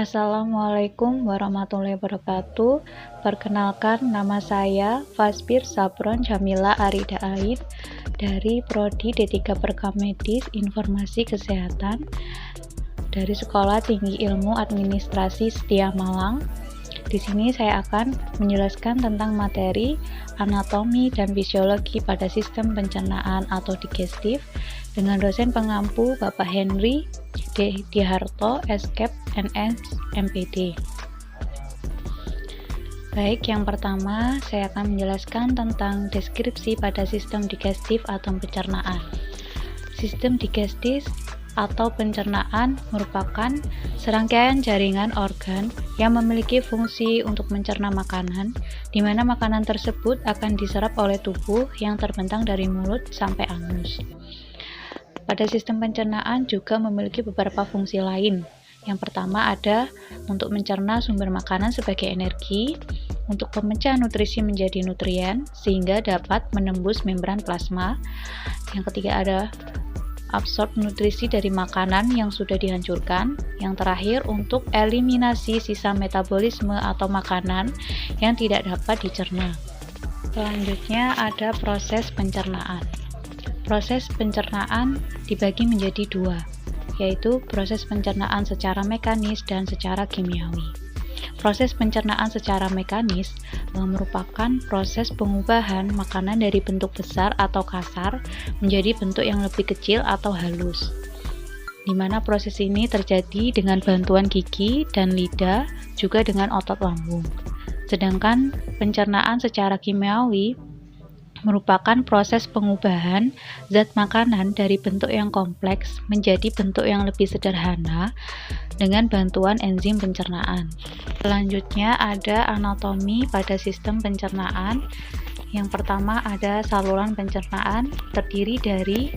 Assalamualaikum warahmatullahi wabarakatuh. Perkenalkan, nama saya Fasbir Sapron Jamila Arida Aid dari Prodi D3 Perkamedis Informasi Kesehatan dari Sekolah Tinggi Ilmu Administrasi Setia Malang. Di sini saya akan menjelaskan tentang materi anatomi dan fisiologi pada sistem pencernaan atau digestif dengan dosen pengampu Bapak Henry Diharto, SCAP, NS, MPD. Baik, yang pertama saya akan menjelaskan tentang deskripsi pada sistem digestif atau pencernaan. Sistem digestif atau pencernaan merupakan serangkaian jaringan organ yang memiliki fungsi untuk mencerna makanan, di mana makanan tersebut akan diserap oleh tubuh yang terbentang dari mulut sampai anus. Pada sistem pencernaan juga memiliki beberapa fungsi lain. Yang pertama ada untuk mencerna sumber makanan sebagai energi, untuk pemecah nutrisi menjadi nutrien sehingga dapat menembus membran plasma. Yang ketiga ada absorb nutrisi dari makanan yang sudah dihancurkan. Yang terakhir untuk eliminasi sisa metabolisme atau makanan yang tidak dapat dicerna. Selanjutnya ada proses pencernaan. Proses pencernaan dibagi menjadi dua, yaitu proses pencernaan secara mekanis dan secara kimiawi. Proses pencernaan secara mekanis merupakan proses pengubahan makanan dari bentuk besar atau kasar menjadi bentuk yang lebih kecil atau halus, di mana proses ini terjadi dengan bantuan gigi dan lidah, juga dengan otot lambung. Sedangkan pencernaan secara kimiawi merupakan proses pengubahan zat makanan dari bentuk yang kompleks menjadi bentuk yang lebih sederhana dengan bantuan enzim pencernaan. Selanjutnya ada anatomi pada sistem pencernaan. Yang pertama ada saluran pencernaan, terdiri dari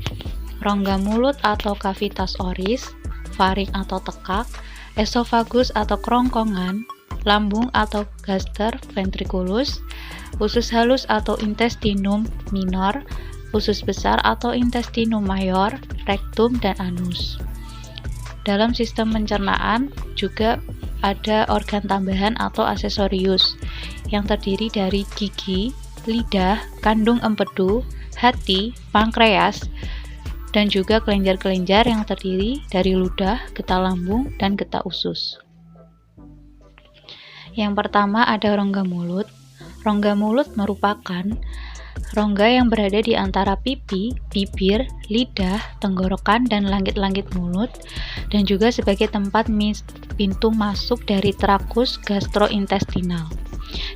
rongga mulut atau kavitas oris, faring atau tekak, esofagus atau kerongkongan, lambung atau gaster ventriculus, usus halus atau intestinum minor, usus besar atau intestinum mayor, rektum, dan anus. Dalam sistem pencernaan juga ada organ tambahan atau aksesorius yang terdiri dari gigi, lidah, kandung empedu, hati, pankreas, dan juga kelenjar-kelenjar yang terdiri dari ludah, getah lambung, dan getah usus. Yang pertama ada rongga mulut. Rongga mulut merupakan rongga yang berada di antara pipi, bibir, lidah, tenggorokan, dan langit-langit mulut, dan juga sebagai tempat pintu masuk dari trakus gastrointestinal,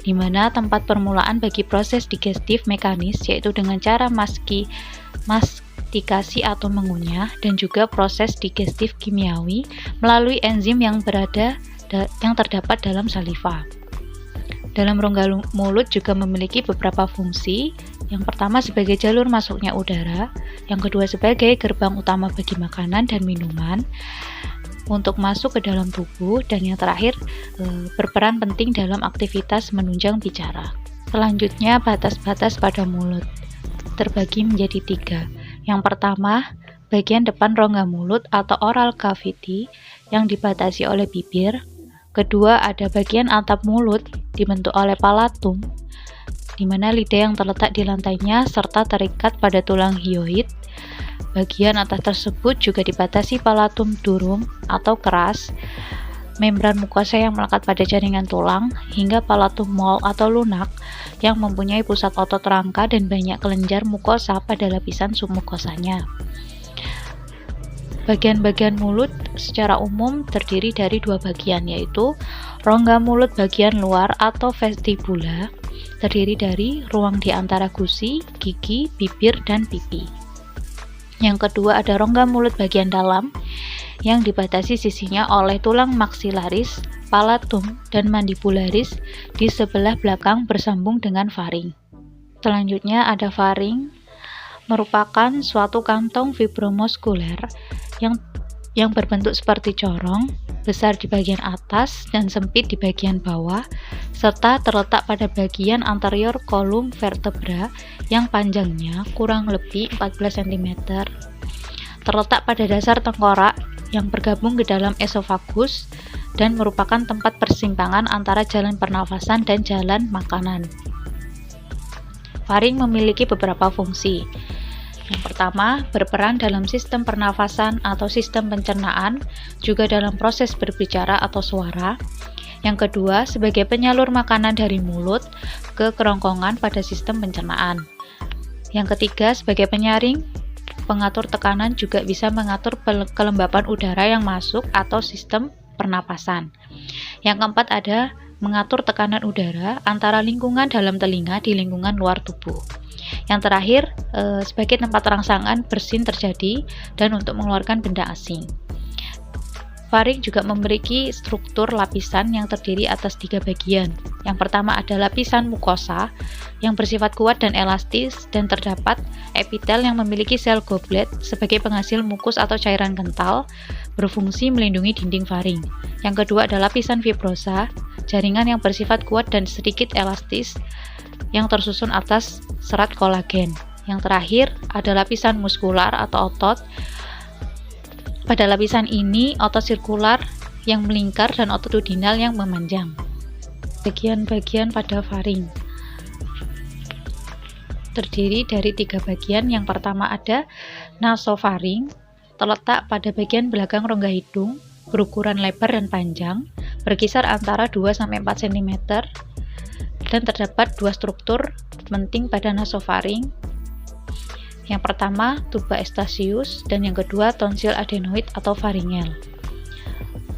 di mana tempat permulaan bagi proses digestif mekanis, yaitu dengan cara mastikasi atau mengunyah, dan juga proses digestif kimiawi melalui enzim yang terdapat dalam saliva. Dalam rongga mulut juga memiliki beberapa fungsi. Yang pertama sebagai jalur masuknya udara, yang kedua sebagai gerbang utama bagi makanan dan minuman untuk masuk ke dalam tubuh, dan yang terakhir berperan penting dalam aktivitas menunjang bicara. Selanjutnya batas-batas pada mulut terbagi menjadi tiga. Yang pertama bagian depan rongga mulut atau oral cavity yang dibatasi oleh bibir. Kedua, ada bagian atap mulut dibentuk oleh palatum, di mana lidah yang terletak di lantainya serta terikat pada tulang hyoid. Bagian atas tersebut juga dibatasi palatum durum atau keras, membran mukosa yang melekat pada jaringan tulang, hingga palatum mol atau lunak yang mempunyai pusat otot rangka dan banyak kelenjar mukosa pada lapisan submukosanya. Bagian-bagian mulut secara umum terdiri dari dua bagian, yaitu rongga mulut bagian luar atau vestibula, terdiri dari ruang di antara gusi, gigi, bibir, dan pipi. Yang kedua ada rongga mulut bagian dalam yang dibatasi sisinya oleh tulang maksilaris, palatum, dan mandibularis di sebelah belakang bersambung dengan faring. Selanjutnya ada faring, merupakan suatu kantong fibromuskuler yang berbentuk seperti corong, besar di bagian atas dan sempit di bagian bawah, serta terletak pada bagian anterior kolum vertebra yang panjangnya kurang lebih 14 cm. Terletak pada dasar tengkorak yang bergabung ke dalam esofagus dan merupakan tempat persimpangan antara jalan pernafasan dan jalan makanan. Faring memiliki beberapa fungsi. Yang pertama, berperan dalam sistem pernafasan atau sistem pencernaan, juga dalam proses berbicara atau suara. Yang kedua, sebagai penyalur makanan dari mulut ke kerongkongan pada sistem pencernaan. Yang ketiga, sebagai penyaring, pengatur tekanan, juga bisa mengatur kelembapan udara yang masuk atau sistem pernapasan. Yang keempat ada mengatur tekanan udara antara lingkungan dalam telinga di lingkungan luar tubuh. Yang terakhir, sebagai tempat rangsangan bersin terjadi dan untuk mengeluarkan benda asing. Faring juga memiliki struktur lapisan yang terdiri atas 3 bagian. Yang pertama ada lapisan mukosa yang bersifat kuat dan elastis, dan terdapat epitel yang memiliki sel goblet sebagai penghasil mukus atau cairan kental, berfungsi melindungi dinding faring. Yang kedua ada lapisan fibrosa, jaringan yang bersifat kuat dan sedikit elastis yang tersusun atas serat kolagen. Yang terakhir ada lapisan muskular atau otot. Pada lapisan ini otot sirkular yang melingkar dan otot duodenal yang memanjang. Bagian-bagian pada faring terdiri dari 3 bagian. Yang pertama ada nasofaring, terletak pada bagian belakang rongga hidung, berukuran lebar dan panjang, berkisar antara 2-4 cm, dan terdapat 2 struktur penting pada nasofaring. Yang pertama tuba eustachius dan yang kedua tonsil adenoid atau faringel.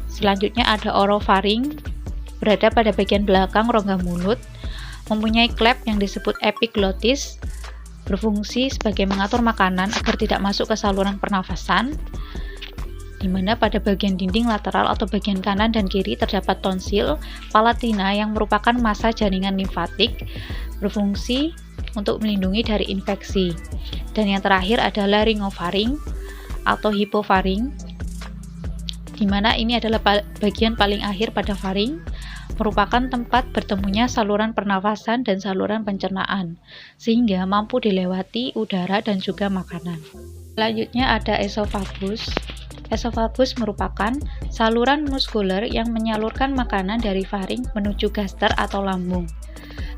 Selanjutnya ada orofaring, berada pada bagian belakang rongga mulut, mempunyai klep yang disebut epiglottis, berfungsi sebagai mengatur makanan agar tidak masuk ke saluran pernafasan, di mana pada bagian dinding lateral atau bagian kanan dan kiri terdapat tonsil palatina yang merupakan massa jaringan limfatik, berfungsi untuk melindungi dari infeksi. Dan yang terakhir ada laryngofaring atau hipofaring, di mana ini adalah bagian paling akhir pada faring, merupakan tempat bertemunya saluran pernafasan dan saluran pencernaan, sehingga mampu dilewati udara dan juga makanan. Selanjutnya ada esofagus. Esofagus merupakan saluran muskuler yang menyalurkan makanan dari faring menuju gaster atau lambung.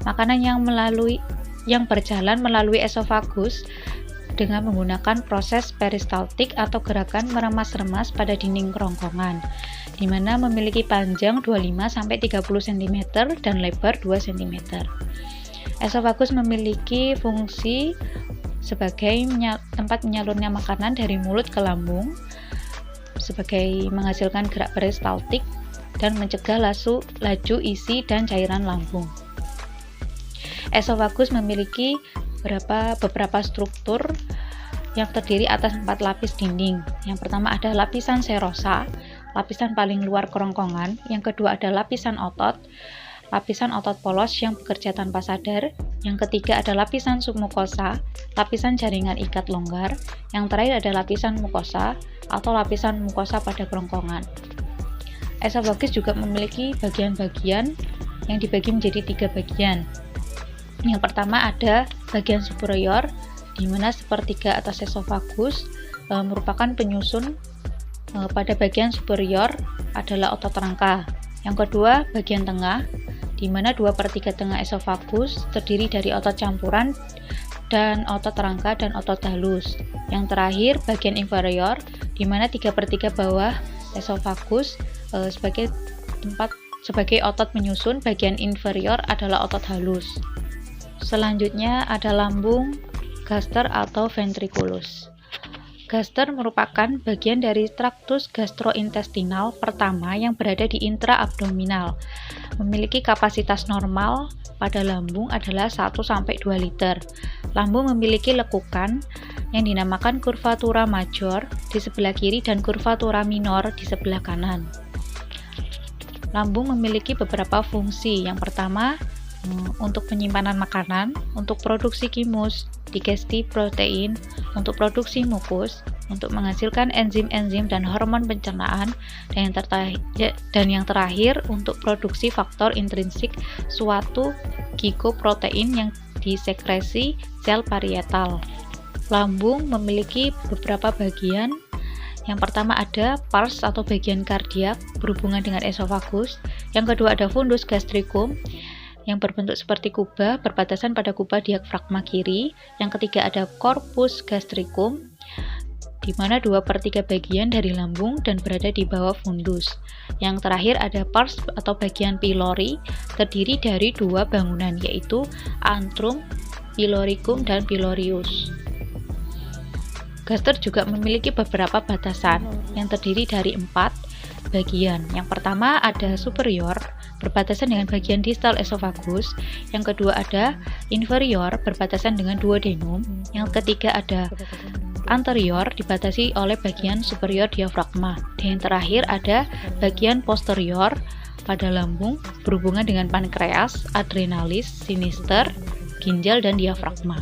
Makanan yang berjalan melalui esofagus dengan menggunakan proses peristaltik atau gerakan meremas-remas pada dinding kerongkongan, di mana memiliki panjang 25-30 cm dan lebar 2 cm. Esofagus memiliki fungsi sebagai tempat menyalurnya makanan dari mulut ke lambung, sebagai menghasilkan gerak peristaltik dan mencegah laju isi dan cairan lambung. Esofagus memiliki beberapa struktur yang terdiri atas 4 lapis dinding. Yang pertama ada lapisan serosa, lapisan paling luar kerongkongan. Yang kedua ada lapisan otot polos yang bekerja tanpa sadar. Yang ketiga ada lapisan submukosa, lapisan jaringan ikat longgar. Yang terakhir ada lapisan mukosa atau lapisan mukosa pada kerongkongan. Esofagus juga memiliki bagian-bagian yang dibagi menjadi 3 bagian. Yang pertama ada bagian superior, di mana sepertiga atas esofagus merupakan penyusun. Pada bagian superior adalah otot rangka. Yang kedua bagian tengah, di mana 2/3 tengah esofagus terdiri dari otot campuran dan otot rangka dan otot halus. Yang terakhir bagian inferior, di mana 3/3 bawah esofagus sebagai otot menyusun. Bagian inferior adalah otot halus. Selanjutnya ada lambung, gaster atau ventriculus. Gaster merupakan bagian dari traktus gastrointestinal pertama yang berada di intraabdominal. Memiliki kapasitas normal pada lambung adalah 1-2 liter. Lambung memiliki lekukan yang dinamakan curvatura major di sebelah kiri dan curvatura minor di sebelah kanan. Lambung memiliki beberapa fungsi. Yang pertama, untuk penyimpanan makanan, untuk produksi kimus, digestif protein, untuk produksi mukus, untuk menghasilkan enzim-enzim dan hormon pencernaan, dan yang terakhir untuk produksi faktor intrinsik suatu glycoprotein yang disekresi sel parietal. Lambung memiliki beberapa bagian. Yang pertama ada pars atau bagian kardiak berhubungan dengan esofagus. Yang kedua ada fundus gastricum yang berbentuk seperti kubah berbatasan pada kubah diafragma kiri. Yang ketiga ada corpus gastricum di mana 2/3 bagian dari lambung dan berada di bawah fundus. Yang terakhir ada pars atau bagian pylori terdiri dari 2 bangunan yaitu antrum, pyloricum, dan pylorius. Gaster juga memiliki beberapa batasan yang terdiri dari 4 bagian. Yang pertama ada superior berbatasan dengan bagian distal esofagus. Yang kedua ada inferior berbatasan dengan duodenum. Yang ketiga ada anterior dibatasi oleh bagian superior diafragma. Dan yang terakhir ada bagian posterior pada lambung berhubungan dengan pankreas, adrenalis, sinister, ginjal, dan diafragma.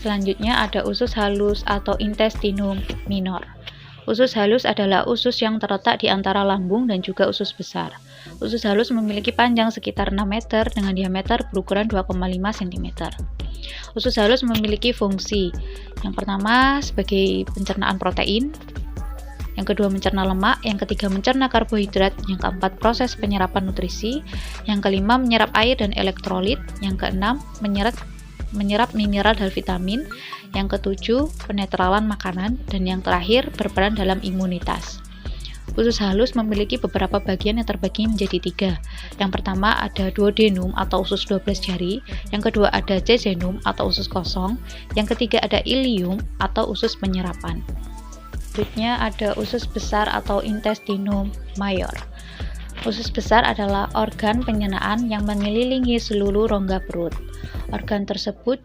Selanjutnya ada usus halus atau intestinum minor. Usus halus adalah usus yang terletak di antara lambung dan juga usus besar. Usus halus memiliki panjang sekitar 6 meter dengan diameter berukuran 2,5 cm. Usus halus memiliki fungsi. Yang pertama sebagai pencernaan protein, yang kedua mencerna lemak, yang ketiga mencerna karbohidrat, yang keempat proses penyerapan nutrisi, yang kelima menyerap air dan elektrolit, yang keenam menyerap mineral dan vitamin, yang ketujuh penetralan makanan, dan yang terakhir berperan dalam imunitas. Usus halus memiliki beberapa bagian yang terbagi menjadi 3. Yang pertama ada duodenum atau usus 12 jari, yang kedua ada jejunum atau usus kosong, yang ketiga ada ileum atau usus penyerapan. Berikutnya ada usus besar atau intestinum major. Usus besar adalah organ penyernaan yang mengelilingi seluruh rongga perut. Organ tersebut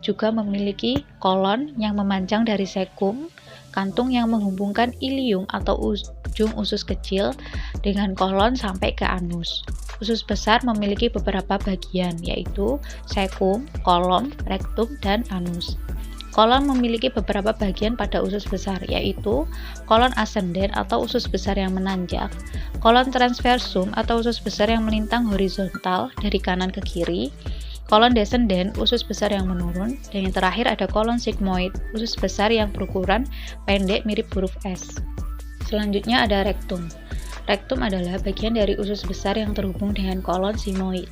juga memiliki kolon yang memanjang dari sekum, kantung yang menghubungkan ileum atau ujung usus kecil dengan kolon sampai ke anus. Usus besar memiliki beberapa bagian yaitu sekum, kolon, rektum, dan anus. Kolon memiliki beberapa bagian pada usus besar, yaitu kolon ascendent atau usus besar yang menanjak, kolon transversum atau usus besar yang melintang horizontal dari kanan ke kiri, kolon descendent, usus besar yang menurun, dan yang terakhir ada kolon sigmoid, usus besar yang berukuran pendek mirip huruf S. Selanjutnya ada rektum. Rektum adalah bagian dari usus besar yang terhubung dengan kolon sigmoid.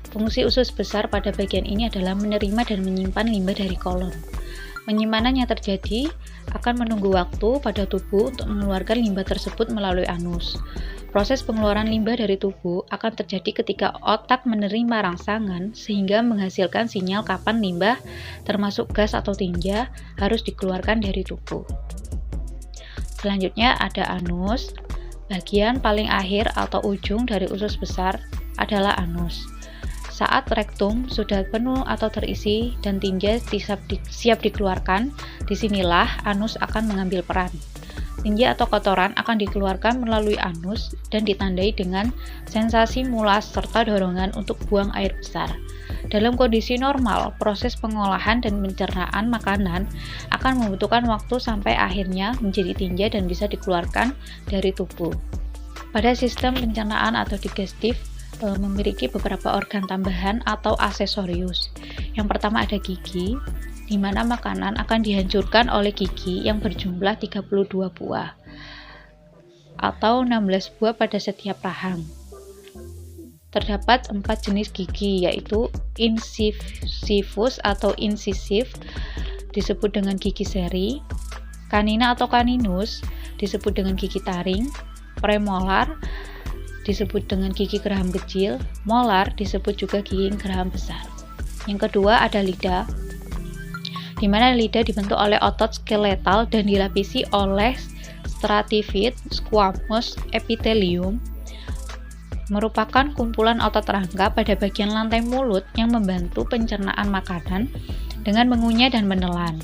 Fungsi usus besar pada bagian ini adalah menerima dan menyimpan limbah dari kolon. Penyimpanan yang terjadi akan menunggu waktu pada tubuh untuk mengeluarkan limbah tersebut melalui anus. Proses pengeluaran limbah dari tubuh akan terjadi ketika otak menerima rangsangan sehingga menghasilkan sinyal kapan limbah, termasuk gas atau tinja, harus dikeluarkan dari tubuh. Selanjutnya ada anus. Bagian paling akhir atau ujung dari usus besar adalah anus. Saat rektum sudah penuh atau terisi dan tinja siap dikeluarkan, disinilah anus akan mengambil peran. Tinja atau kotoran akan dikeluarkan melalui anus dan ditandai dengan sensasi mulas serta dorongan untuk buang air besar. Dalam kondisi normal, proses pengolahan dan pencernaan makanan akan membutuhkan waktu sampai akhirnya menjadi tinja dan bisa dikeluarkan dari tubuh. Pada sistem pencernaan atau digestif, memiliki beberapa organ tambahan atau aksesorius. Yang pertama ada gigi, di mana makanan akan dihancurkan oleh gigi yang berjumlah 32 buah atau 16 buah pada setiap rahang. Terdapat 4 jenis gigi, yaitu incisivus atau incisif, disebut dengan gigi seri, canina atau caninus, disebut dengan gigi taring, premolar, disebut dengan gigi geraham kecil, molar disebut juga gigi geraham besar. Yang kedua ada lidah, di mana lidah dibentuk oleh otot skeletal dan dilapisi oleh stratified squamous epithelium, merupakan kumpulan otot rangka pada bagian lantai mulut yang membantu pencernaan makanan dengan mengunyah dan menelan.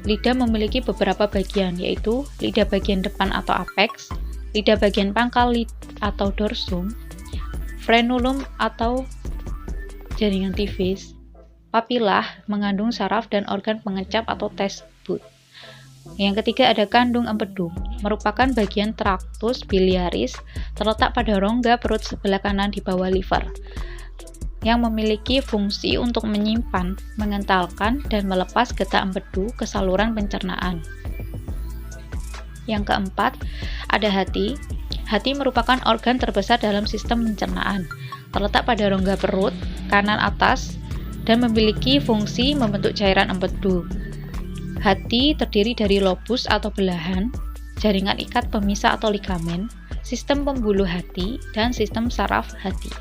Lidah memiliki beberapa bagian, yaitu lidah bagian depan atau apex, lidah bagian pangkal atau dorsum, frenulum atau jaringan tipis, papilah mengandung saraf dan organ pengecap atau taste bud. Yang ketiga ada kandung empedu, merupakan bagian traktus biliaris terletak pada rongga perut sebelah kanan di bawah liver. yang memiliki fungsi untuk menyimpan, mengentalkan, dan melepas getah empedu ke saluran pencernaan. Yang keempat, ada hati. Hati merupakan organ terbesar dalam sistem pencernaan, terletak pada rongga perut kanan atas dan memiliki fungsi membentuk cairan empedu. Hati terdiri dari lobus atau belahan, jaringan ikat pemisah atau ligamen, sistem pembuluh hati, dan sistem saraf hati.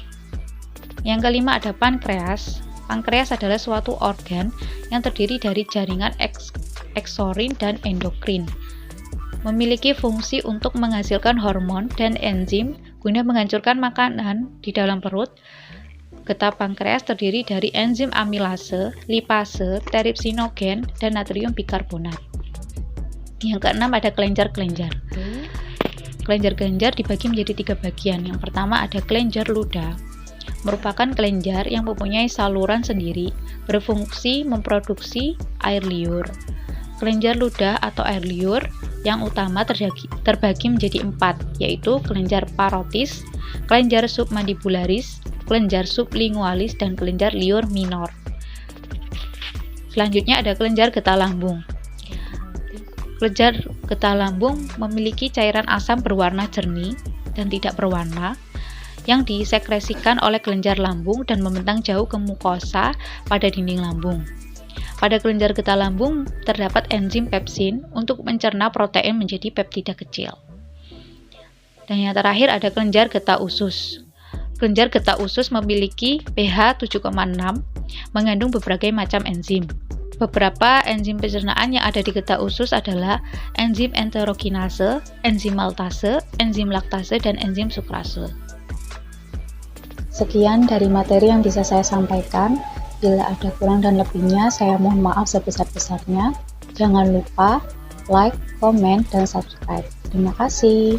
Yang kelima ada pankreas. Pankreas adalah suatu organ yang terdiri dari jaringan eksorin dan endokrin. Memiliki fungsi untuk menghasilkan hormon dan enzim guna menghancurkan makanan di dalam perut. Getah pankreas terdiri dari enzim amilase, lipase, teripsinogen, dan natrium bikarbonat. Yang keenam ada kelenjar-kelenjar. Kelenjar-kelenjar dibagi menjadi 3 bagian. Yang pertama ada kelenjar ludah. Merupakan kelenjar yang mempunyai saluran sendiri, berfungsi memproduksi air liur. Kelenjar ludah atau air liur yang utama terbagi menjadi 4, yaitu kelenjar parotis, kelenjar submandibularis, kelenjar sublingualis, dan kelenjar liur minor. Selanjutnya ada kelenjar getah lambung. Kelenjar getah lambung memiliki cairan asam berwarna jernih dan tidak berwarna yang disekresikan oleh kelenjar lambung dan membentang jauh ke mukosa pada dinding lambung. Pada kelenjar getah lambung terdapat enzim pepsin untuk mencerna protein menjadi peptida kecil. Dan yang terakhir ada kelenjar getah usus. Kelenjar getah usus memiliki pH 7,6, mengandung berbagai macam enzim. Beberapa enzim pencernaan yang ada di getah usus adalah enzim enterokinase, enzim maltase, enzim laktase, dan enzim sukrase. Sekian dari materi yang bisa saya sampaikan. Bila ada kurang dan lebihnya, saya mohon maaf sebesar-besarnya. Jangan lupa like, komen, dan subscribe. Terima kasih.